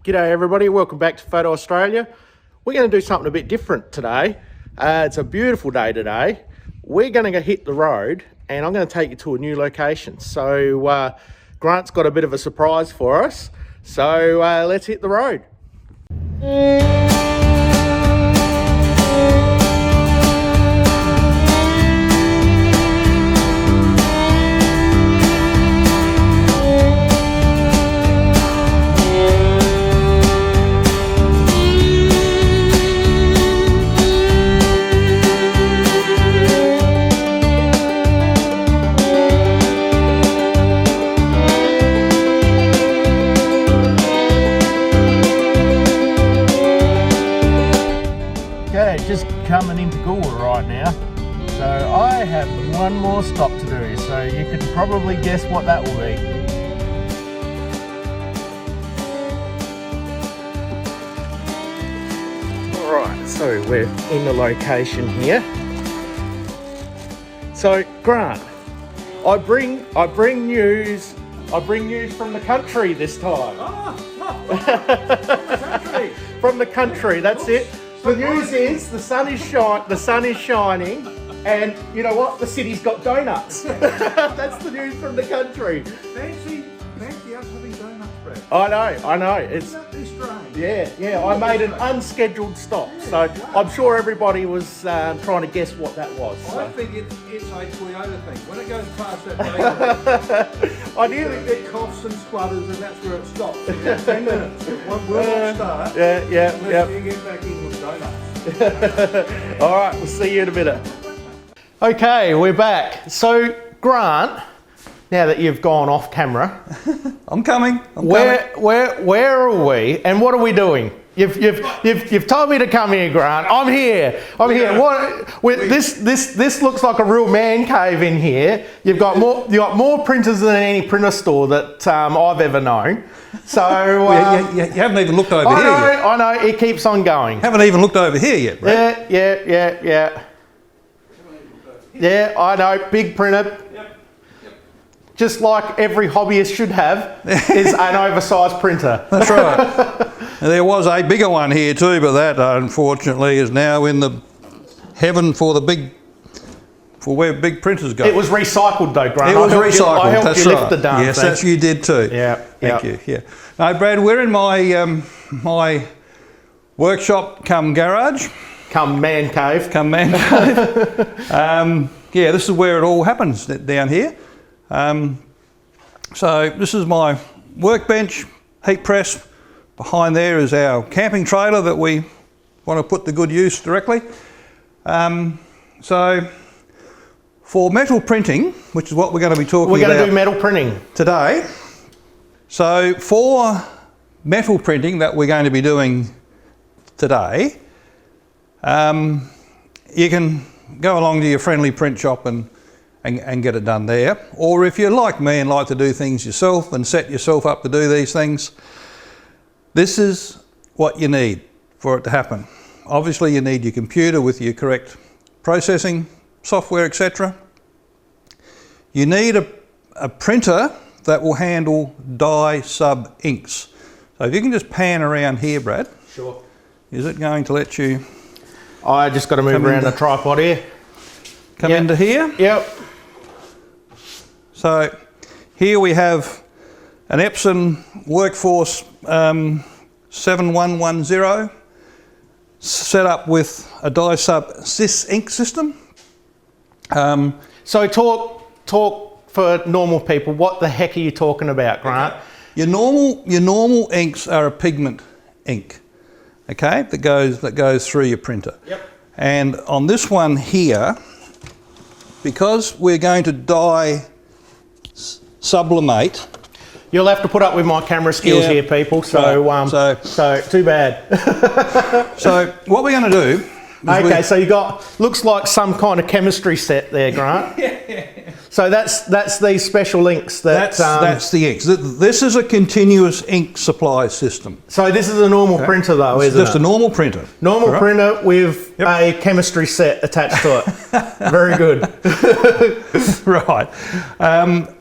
G'day everybody, welcome back to Photo Australia. We're going to do something a bit different today. It's a beautiful day today. We're going to go hit the road and I'm going to take you to a new location. So Grant's got a bit of a surprise for us. So let's hit the road. Just coming into Goolwa right now, so I have one more stop to do, so you can probably guess what that will be. Alright, so we're in the location here. So Grant, I bring news from the country this time. From the country, that's it. The news is the sun is shining, and you know what? The city's got donuts. That's the news from the country. Fancy us having donuts, Brad. I know. It's yeah. I made an unscheduled stop, so I'm sure everybody was trying to guess what that was. So. I think it's a Toyota thing. When it goes past that bakery, I knew it coughs and splutters, and that's where it stops. In 10 minutes, it will not start. Yeah. Unless you get back in with donuts. All right, we'll see you in a minute. Okay, we're back. So Grant, now that you've gone off camera, I'm coming. Where are we, and what are we doing? You've told me to come here, Grant. I'm here. This looks like a real man cave in here. You've got more printers than any printer store that I've ever known. So you haven't even looked over here yet. I know. It keeps on going. Haven't even looked over here yet, Brad. Yeah. Yeah, I know. Big printer. Just like every hobbyist should have, is an oversized printer. That's right. There was a bigger one here too, but that unfortunately is now in the heaven for where big printers go. It was recycled though, Grant. It was recycled. I helped that's you right. lift the damn yes, thing. that's you did too. Yeah. Thank you. Yeah. No, Brad, we're in my my workshop, come garage, come man cave. Yeah, this is where it all happens down here. So this is my workbench, heat press. Behind there is our camping trailer that we want to put to good use directly. So for metal printing, which is what we're going to be talking about. We're going to do metal printing today. So for metal printing that we're going to be doing today, you can go along to your friendly print shop and get it done there. Or if you're like me and like to do things yourself and set yourself up to do these things, this is what you need for it to happen. Obviously you need your computer with your correct processing software, etc. You need a printer that will handle dye sub inks. So if you can just pan around here, Brad. Sure. Is it going to let you? I just got to move around the tripod here. Come into here. Yep. So here we have an Epson Workforce 7110 set up with a dye sub cis ink system. So talk for normal people. What the heck are you talking about, Grant? Okay. Your normal inks are a pigment ink, okay, that goes through your printer. Yep. And on this one here, because we're going to dye sublimate. You'll have to put up with my camera skills here, people. So too bad. So what we're going to do. Okay, so you got looks like some kind of chemistry set there, Grant. So that's these special inks that. That's the inks. This is a continuous ink supply system. So this is a normal printer, though, isn't it? Just a normal printer. Normal printer with a chemistry set attached to it. Very good. Right.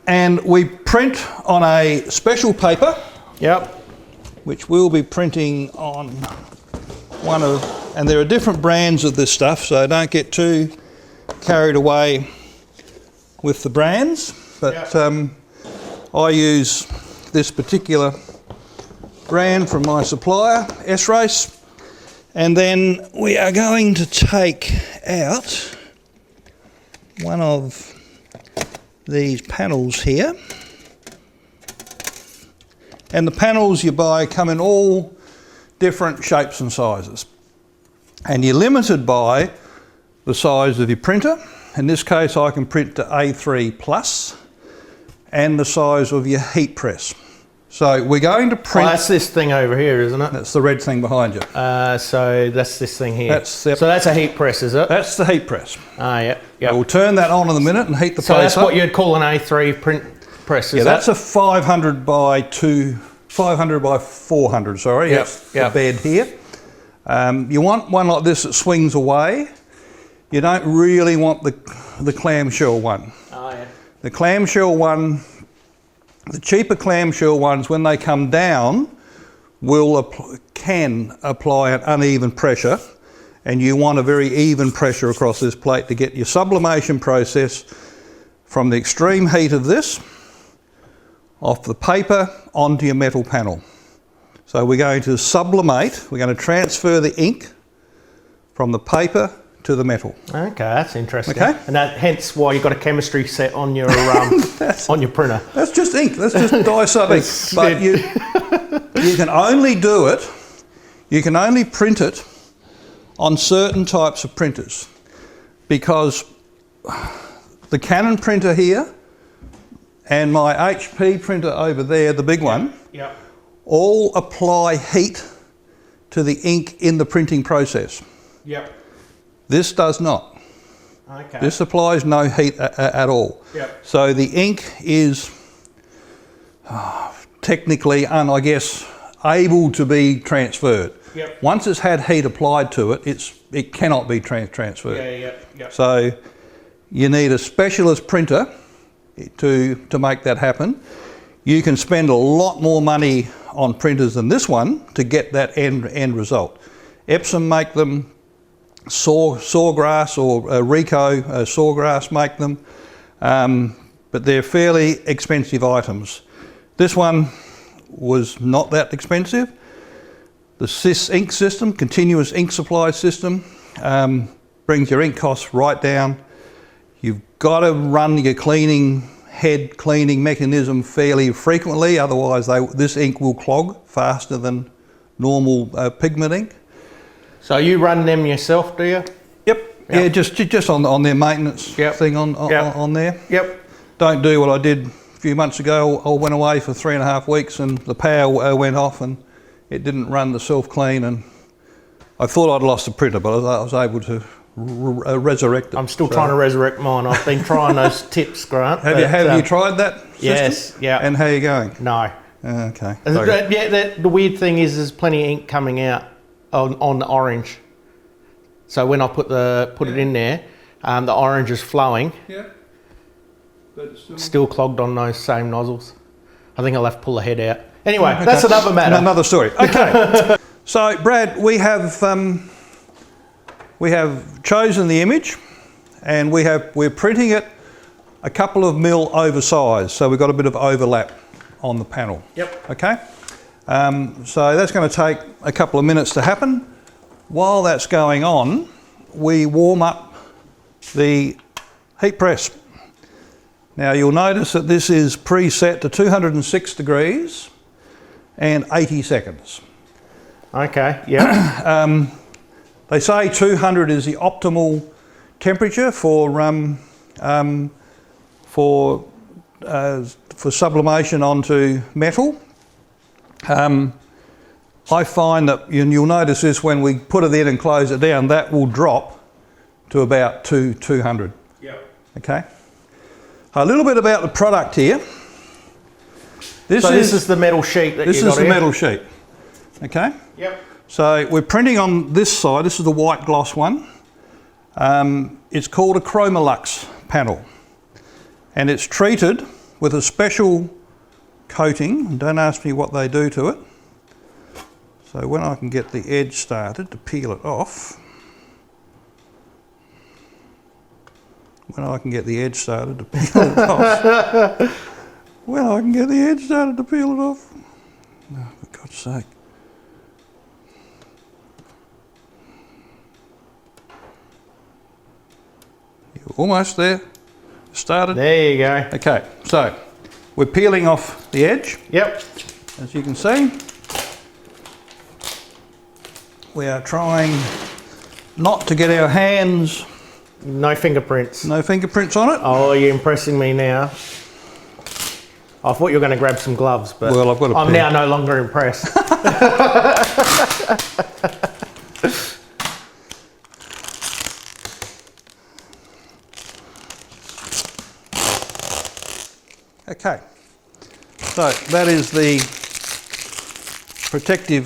And we print on a special paper. Yep. which we'll be printing on one of, and there are different brands of this stuff, so don't get too carried away with the brands, but I use this particular brand from my supplier, S-Race, and then we are going to take out one of these panels here, and the panels you buy come in all different shapes and sizes, and you're limited by the size of your printer. In this case I can print to A3 plus, and the size of your heat press. So we're going to print... that's this thing over here, isn't it? That's the red thing behind you. So that's this thing here. So that's a heat press, is it? That's the heat press. Ah, yeah. Yep. We'll turn that on in a minute and heat the place up. So that's up. what you'd call an A3 print press, is that's a 500 by 400, sorry. Yep. It's the bed here. You want one like this that swings away. You don't really want the clamshell one. Oh, yeah. The clamshell one, the cheaper clamshell ones, when they come down, can apply an uneven pressure, and you want a very even pressure across this plate to get your sublimation process from the extreme heat of this off the paper onto your metal panel. So we're going to sublimate, we're going to transfer the ink from the paper to the metal. Okay, that's interesting. Okay. And that hence why you've got a chemistry set on your on your printer. That's just ink. That's just dye sub ink. But you can only do it. You can only print it on certain types of printers, because the Canon printer here and my HP printer over there, the big one, all apply heat to the ink in the printing process. Yep. This does not. Okay. This applies no heat at all. Yep. So the ink is technically, I guess, able to be transferred. Yep. Once it's had heat applied to it, it cannot be transferred. Yeah. So you need a specialist printer to make that happen. You can spend a lot more money on printers than this one to get that end result. Epson make them. Sawgrass or Rico Sawgrass make them, but they're fairly expensive items. This one was not that expensive. The CIS ink system, continuous ink supply system, brings your ink costs right down. You've got to run your head cleaning mechanism fairly frequently, otherwise this ink will clog faster than normal pigment ink. So you run them yourself, do you? Yep. Yeah, just on their maintenance thing on there. Yep. Don't do what I did a few months ago. I went away for 3.5 weeks and the power went off and it didn't run the self-clean, and I thought I'd lost the printer, but I was able to resurrect it. I'm still trying to resurrect mine. I've been trying those tips, Grant. Have you tried that system? Yes. Yeah. And how are you going? No. Okay. The weird thing is there's plenty of ink coming out on the orange. So when I put it in there, the orange is flowing. Yeah. But it's still clogged on those same nozzles. I think I'll have to pull the head out. Anyway, that's another matter. Another story. Okay. So Brad, we have chosen the image, and we're printing it a couple of mil oversized, so we've got a bit of overlap on the panel. Yep. Okay. So that's going to take a couple of minutes to happen. While that's going on, we warm up the heat press. Now you'll notice that this is preset to 206 degrees and 80 seconds. Okay, yeah. They say 200 is the optimal temperature for sublimation onto metal. I find that, and you'll notice this when we put it in and close it down, that will drop to about 200. Yep. Okay. A little bit about the product here. This is the metal sheet that you got here? This is the metal sheet. Okay. Yep. So we're printing on this side. This is the white gloss one. It's called a Chroma-Lux panel, and it's treated with a special coating. Don't ask me what they do to it. So when I can get the edge started to peel it off, when I can get the edge started to peel it off, when I can get the edge started to peel it off, oh, for God's sake. You're almost there, started. There you go. Okay, so we're peeling off the edge. Yep. As you can see, we are trying not to get our hands, No fingerprints. no fingerprints on it. Oh, you're impressing me now. I thought you were going to grab some gloves, but Well, I've got a I'm pair. now no longer impressed. Okay, so that is the protective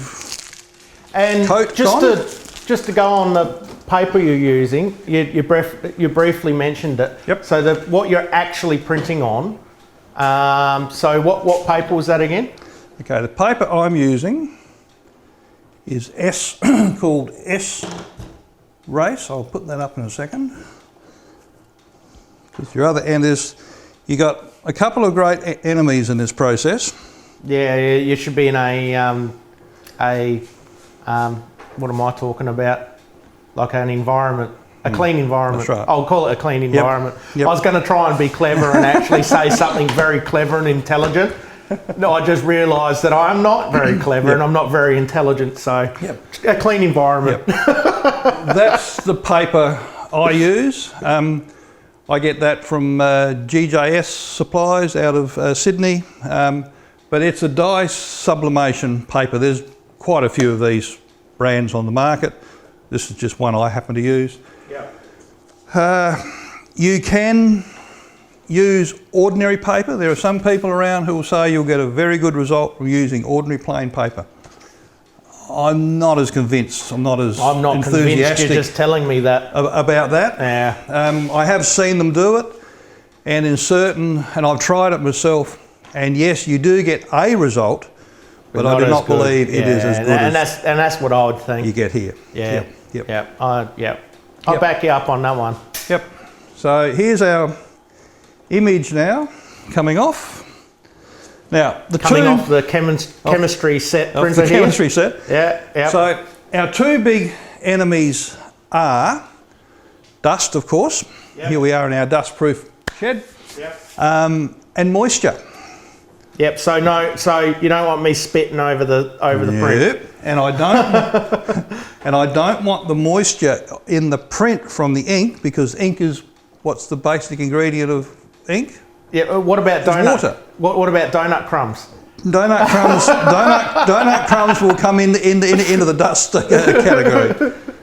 And coat just to go on the paper you're using, you briefly mentioned it. Yep. So what you're actually printing on. So what paper was that again? Okay, the paper I'm using is called S Race. I'll put that up in a second. Because your other end is, you got a couple of great enemies in this process. Yeah, you should be in what am I talking about? Like an environment, a clean environment. That's right. I'll call it a clean environment. Yep. I was going to try and be clever and actually say something very clever and intelligent. No, I just realised that I'm not very clever and I'm not very intelligent. So, a clean environment. That's the paper I use. I get that from GJS Supplies out of Sydney, but it's a dye sublimation paper. There's quite a few of these brands on the market. This is just one I happen to use. You can use ordinary paper. There are some people around who will say you'll get a very good result from using ordinary plain paper. I'm not as convinced. I'm not Convinced. enthusiastic You're just telling me that. about that. Yeah. I have seen them do it, and and I've tried it myself, and yes, you do get a result, but I do not believe it is as good as that's what I would think. you get here. Yeah. Yep. I'll back you up on that one. Yep. So here's our image now, coming off. Now, Coming off the chemistry set printer the here. chemistry set. Yeah. So our two big enemies are dust, of course. Yep. Here we are in our dust-proof shed. Yep. And moisture. Yep. So you don't want me spitting over the print. Yep. And I don't want the moisture in the print from the ink, because ink is what's the basic ingredient of ink? Yeah. What about donut? Water. What about donut crumbs? Donut crumbs. donut crumbs will come into the dust category.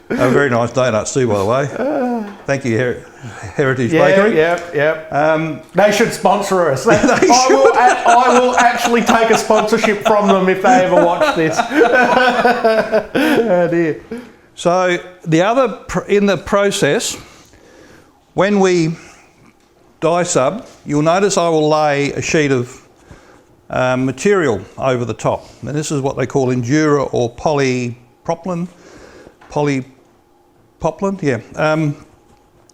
Very nice donuts too, by the way. Thank you, Heritage Bakery. Yep. They should sponsor us. I will actually take a sponsorship from them if they ever watch this. Oh dear. So in the process, when we dye sub, you'll notice I will lay a sheet of material over the top. And this is what they call Endura or polypropylene.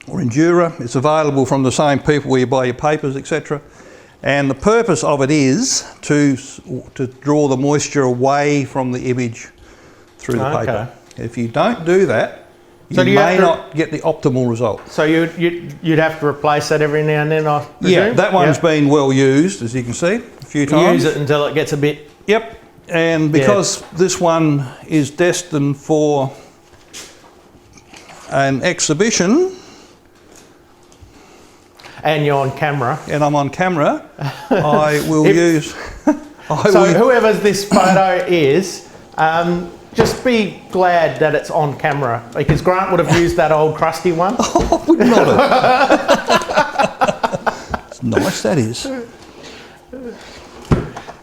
Or Endura. It's available from the same people where you buy your papers, etc. And the purpose of it is to draw the moisture away from the image through the paper. If you don't do that, you may not get the optimal result. So you'd have to replace that every now and then, I presume? Yeah, that one's been well used, as you can see, a few times. Use it until it gets a bit... Yep, and because this one is destined for an exhibition... And you're on camera. And I'm on camera, I will use... whoever this photo is, just be glad that it's on camera, because Grant would have used that old crusty one. I would not have. It's nice, that is.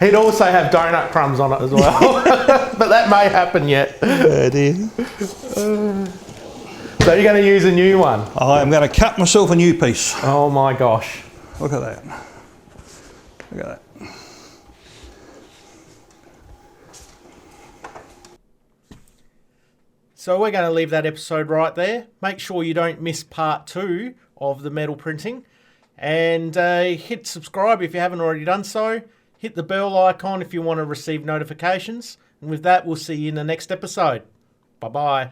He'd also have donut crumbs on it as well, but that may happen yet. Oh dear. So you're going to use a new one? I am going to cut myself a new piece. Oh my gosh. Look at that. Look at that. So we're going to leave that episode right there. Make sure you don't miss part 2 of the metal printing. And hit subscribe if you haven't already done so. Hit the bell icon if you want to receive notifications. And with that, we'll see you in the next episode. Bye-bye.